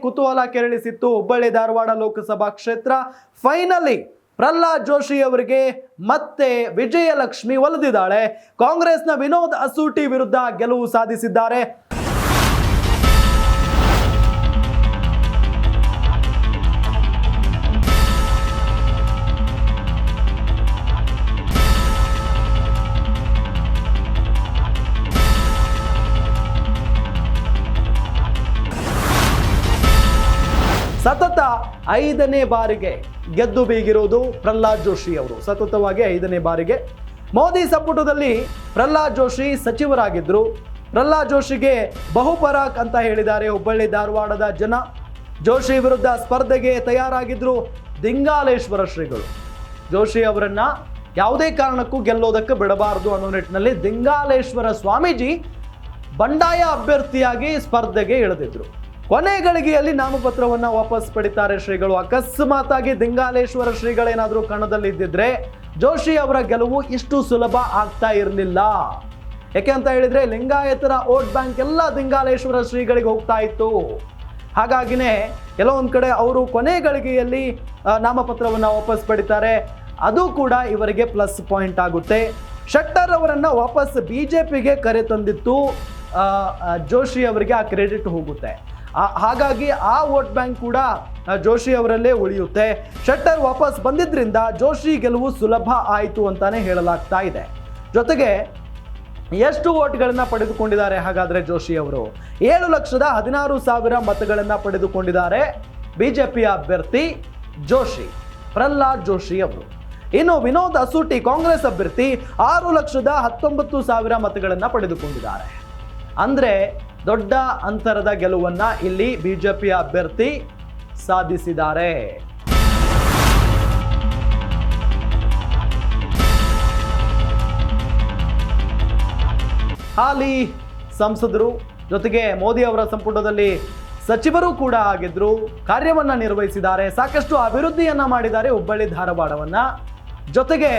ಕುತೂಹಲ ಕೆರಳಿಸಿತ್ತು ಹುಬ್ಬಳ್ಳಿ ಧಾರವಾಡ ಲೋಕಸಭಾ ಕ್ಷೇತ್ರ. ಫೈನಲಿ ಪ್ರಹ್ಲಾದ್ ಜೋಶಿ ಅವರಿಗೆ ಮತ್ತೆ ವಿಜಯಲಕ್ಷ್ಮಿ ಒಲಿದಿದ್ದಾಳೆ. ಕಾಂಗ್ರೆಸ್ನ ವಿನೋದ್ ಅಸೂಟಿ ವಿರುದ್ಧ ಗೆಲುವು ಸಾಧಿಸಿದ್ದಾರೆ. ಸತತ 5ನೇ ಬಾರಿಗೆ ಗೆದ್ದು ಬೀಗಿರುವುದು ಪ್ರಹ್ಲಾದ್ ಜೋಶಿ ಅವರು. ಸತತವಾಗಿ 5ನೇ ಬಾರಿಗೆ ಮೋದಿ ಸಂಪುಟದಲ್ಲಿ ಪ್ರಹ್ಲಾದ್ ಜೋಶಿ ಸಚಿವರಾಗಿದ್ರು. ಪ್ರಹ್ಲಾದ್ ಜೋಶಿಗೆ ಬಹುಪರಾಕ್ ಅಂತ ಹೇಳಿದ್ದಾರೆ ಹುಬ್ಬಳ್ಳಿ ಧಾರವಾಡದ ಜನ. ಜೋಶಿ ವಿರುದ್ಧ ಸ್ಪರ್ಧೆಗೆ ತಯಾರಾಗಿದ್ರು ದಿಂಗಾಲೇಶ್ವರ ಶ್ರೀಗಳು. ಜೋಶಿ ಅವರನ್ನ ಯಾವುದೇ ಕಾರಣಕ್ಕೂ ಗೆಲ್ಲೋದಕ್ಕೆ ಬಿಡಬಾರದು ಅನ್ನೋ ನಿಟ್ಟಿನಲ್ಲಿ ದಿಂಗಾಲೇಶ್ವರ ಸ್ವಾಮೀಜಿ ಬಂಡಾಯ ಅಭ್ಯರ್ಥಿಯಾಗಿ ಸ್ಪರ್ಧೆಗೆ ಇಳಿದಿದ್ರು. ಕೊನೆ ಗಳಿಗೆಯಲ್ಲಿ ನಾಮಪತ್ರವನ್ನ ವಾಪಸ್ ಪಡಿತಾರೆ ಶ್ರೀಗಳು. ಅಕಸ್ಮಾತ್ ಆಗಿ ದಿಂಗಾಲೇಶ್ವರ ಶ್ರೀಗಳೇನಾದ್ರೂ ಕಣದಲ್ಲಿ ಇದ್ದಿದ್ರೆ ಜೋಶಿ ಅವರ ಗೆಲುವು ಇಷ್ಟು ಸುಲಭ ಆಗ್ತಾ ಇರಲಿಲ್ಲ. ಯಾಕೆ ಅಂತ ಹೇಳಿದ್ರೆ ಲಿಂಗಾಯತರ ವೋಟ್ ಬ್ಯಾಂಕ್ ಎಲ್ಲ ದಿಂಗಾಲೇಶ್ವರ ಶ್ರೀಗಳಿಗೆ ಹೋಗ್ತಾ ಇತ್ತು. ಹಾಗಾಗಿನೇ ಕೆಲವೊಂದು ಕಡೆ ಅವರು ಕೊನೆ ಗಳಿಗೆಯಲ್ಲಿ ನಾಮಪತ್ರವನ್ನ ವಾಪಸ್ ಪಡಿತಾರೆ. ಅದು ಕೂಡ ಇವರಿಗೆ ಪ್ಲಸ್ ಪಾಯಿಂಟ್ ಆಗುತ್ತೆ. ಶೆಟ್ಟರ್ ಅವರನ್ನ ವಾಪಸ್ ಬಿಜೆಪಿಗೆ ಕರೆ ತಂದಿತ್ತು ಜೋಶಿ ಅವರಿಗೆ ಆ ಕ್ರೆಡಿಟ್ ಹೋಗುತ್ತೆ. ಹಾಗಾಗಿ ಆ ವೋಟ್ ಬ್ಯಾಂಕ್ ಕೂಡ ಜೋಶಿ ಅವರಲ್ಲೇ ಉಳಿಯುತ್ತೆ. ಶೆಟ್ಟರ್ ವಾಪಸ್ ಬಂದಿದ್ರಿಂದ ಜೋಶಿ ಗೆಲುವು ಸುಲಭ ಆಯಿತು ಅಂತಾನೆ ಹೇಳಲಾಗ್ತಾ ಇದೆ. ಜೊತೆಗೆ ಎಷ್ಟು ವೋಟ್ಗಳನ್ನ ಪಡೆದುಕೊಂಡಿದ್ದಾರೆ ಹಾಗಾದ್ರೆ ಜೋಶಿ ಅವರು? 7,16,000 ಮತಗಳನ್ನ ಪಡೆದುಕೊಂಡಿದ್ದಾರೆ ಬಿಜೆಪಿಯ ಅಭ್ಯರ್ಥಿ ಜೋಶಿ, ಪ್ರಹ್ಲಾದ್ ಜೋಶಿ ಅವರು. ಇನ್ನು ವಿನೋದ್ ಅಸೂಟಿ ಕಾಂಗ್ರೆಸ್ ಅಭ್ಯರ್ಥಿ 6,19,000 ಮತಗಳನ್ನ ಪಡೆದುಕೊಂಡಿದ್ದಾರೆ. ಅಂದ್ರೆ ದೊಡ್ಡ ಅಂತರದ ಗೆಲುವನ್ನ ಇಲ್ಲಿ ಬಿಜೆಪಿಯ ಅಭ್ಯರ್ಥಿ ಸಾಧಿಸಿದ್ದಾರೆ. ಹಾಲಿ ಸಂಸದರು ಜೊತೆಗೆ ಮೋದಿ ಅವರ ಸಂಪುಟದಲ್ಲಿ ಸಚಿವರು ಕೂಡ ಆಗಿದ್ರು, ಕಾರ್ಯವನ್ನ ನಿರ್ವಹಿಸಿದ್ದಾರೆ, ಸಾಕಷ್ಟು ಅಭಿವೃದ್ಧಿಯನ್ನ ಮಾಡಿದ್ದಾರೆ ಹುಬ್ಬಳ್ಳಿ ಧಾರವಾಡವನ್ನ. ಜೊತೆಗೆ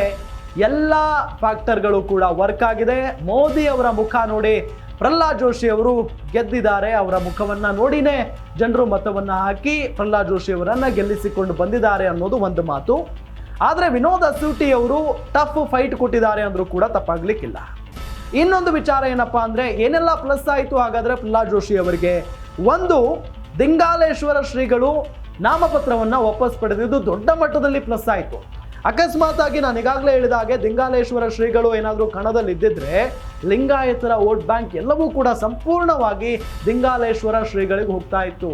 ಎಲ್ಲ ಫ್ಯಾಕ್ಟರ್ಗಳು ಕೂಡ ವರ್ಕ್ ಆಗಿದೆ. ಮೋದಿ ಅವರ ಮುಖ ನೋಡಿ ಪ್ರಹ್ಲಾದ್ ಜೋಶಿ ಅವರು ಗೆದ್ದಿದ್ದಾರೆ. ಅವರ ಮುಖವನ್ನ ನೋಡಿನೇ ಜನರು ಮತವನ್ನ ಹಾಕಿ ಪ್ರಹ್ಲಾದ್ ಜೋಶಿ ಅವರನ್ನ ಗೆಲ್ಲಿಸಿಕೊಂಡು ಬಂದಿದ್ದಾರೆ ಅನ್ನೋದು ಒಂದು ಮಾತು. ಆದ್ರೆ ವಿನೋದ್ ಅಸೂಟಿ ಅವರು ಟಫ್ ಫೈಟ್ ಕೊಟ್ಟಿದ್ದಾರೆ ಅಂದ್ರೂ ಕೂಡ ತಪ್ಪಾಗ್ಲಿಕ್ಕಿಲ್ಲ. ಇನ್ನೊಂದು ವಿಚಾರ ಏನಪ್ಪಾ ಅಂದ್ರೆ ಏನೆಲ್ಲ ಪ್ಲಸ್ ಆಯಿತು ಹಾಗಾದ್ರೆ ಪ್ರಹ್ಲಾದ್ ಜೋಶಿ ಅವರಿಗೆ? ಒಂದು, ದಿಂಗಾಲೇಶ್ವರ ಶ್ರೀಗಳು ನಾಮಪತ್ರವನ್ನ ವಾಪಸ್ ಪಡೆದಿದ್ದು ದೊಡ್ಡ ಮಟ್ಟದಲ್ಲಿ ಪ್ಲಸ್ ಆಯಿತು. ಅಕಸ್ಮಾತ್ ಆಗಿ ನಾನು ಈಗಾಗಲೇ ಹೇಳಿದ ಹಾಗೆ ದಿಂಗಾಲೇಶ್ವರ ಶ್ರೀಗಳು ಏನಾದರೂ ಕಣದಲ್ಲಿ ಇದ್ದಿದ್ರೆ ಲಿಂಗಾಯತರ ವೋಟ್ ಬ್ಯಾಂಕ್ ಎಲ್ಲವೂ ಕೂಡ ಸಂಪೂರ್ಣವಾಗಿ ದಿಂಗಾಲೇಶ್ವರ ಶ್ರೀಗಳಿಗೆ ಹೋಗ್ತಾ ಇತ್ತು.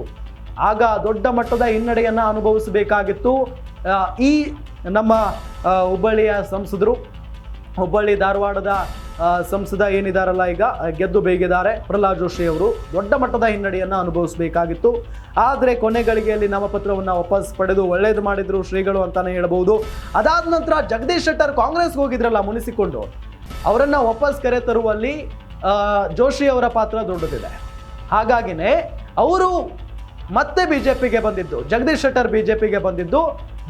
ಆಗ ದೊಡ್ಡ ಮಟ್ಟದ ಹಿನ್ನಡೆಯನ್ನ ಅನುಭವಿಸಬೇಕಾಗಿತ್ತು ಈ ನಮ್ಮ ಹುಬ್ಬಳ್ಳಿಯ ಸಂಸದರು. ಹುಬ್ಬಳ್ಳಿ ಧಾರವಾಡದ ಸಂಸದ ಏನಿದಾರಲ್ಲ ಈಗ ಗೆದ್ದು ಬೇಗಿದ್ದಾರೆ ಪ್ರಹ್ಲಾದ್ ಜೋಶಿ ಅವರು. ದೊಡ್ಡ ಮಟ್ಟದ ಹಿನ್ನಡೆಯನ್ನು ಅನುಭವಿಸಬೇಕಾಗಿತ್ತು. ಆದರೆ ಕೊನೆ ಗಳಿಗೆಯಲ್ಲಿ ನಾಮಪತ್ರವನ್ನು ವಾಪಸ್ ಪಡೆದು ಒಳ್ಳೇದು ಮಾಡಿದ್ರು ಶ್ರೀಗಳು ಅಂತಾನೆ ಹೇಳಬಹುದು. ಅದಾದ ನಂತರ ಜಗದೀಶ್ ಶೆಟ್ಟರ್ ಕಾಂಗ್ರೆಸ್ಗೆ ಹೋಗಿದ್ರಲ್ಲ ಮುನಿಸಿಕೊಂಡು, ಅವರನ್ನ ವಾಪಸ್ ಕರೆ ತರುವಲ್ಲಿ ಜೋಶಿ ಅವರ ಪಾತ್ರ ದೊಡ್ಡದಿದೆ. ಹಾಗಾಗಿನೇ ಅವರು ಮತ್ತೆ ಬಿಜೆಪಿಗೆ ಬಂದಿದ್ದು, ಜಗದೀಶ್ ಶೆಟ್ಟರ್ ಬಿಜೆಪಿಗೆ ಬಂದಿದ್ದು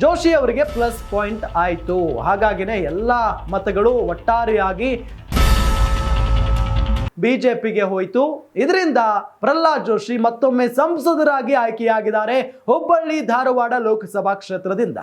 ಜೋಶಿ ಅವರಿಗೆ ಪ್ಲಸ್ ಪಾಯಿಂಟ್ ಆಯಿತು. ಹಾಗಾಗಿನೇ ಎಲ್ಲ ಮತಗಳು ಒಟ್ಟಾರೆಯಾಗಿ ಬಿಜೆಪಿಗೆ ಹೋಯಿತು. ಇದರಿಂದ ಪ್ರಹ್ಲಾದ್ ಜೋಶಿ ಮತ್ತೊಮ್ಮೆ ಸಂಸದರಾಗಿ ಆಯ್ಕೆಯಾಗಿದ್ದಾರೆ ಹುಬ್ಬಳ್ಳಿ ಧಾರವಾಡ ಲೋಕಸಭಾ ಕ್ಷೇತ್ರದಿಂದ.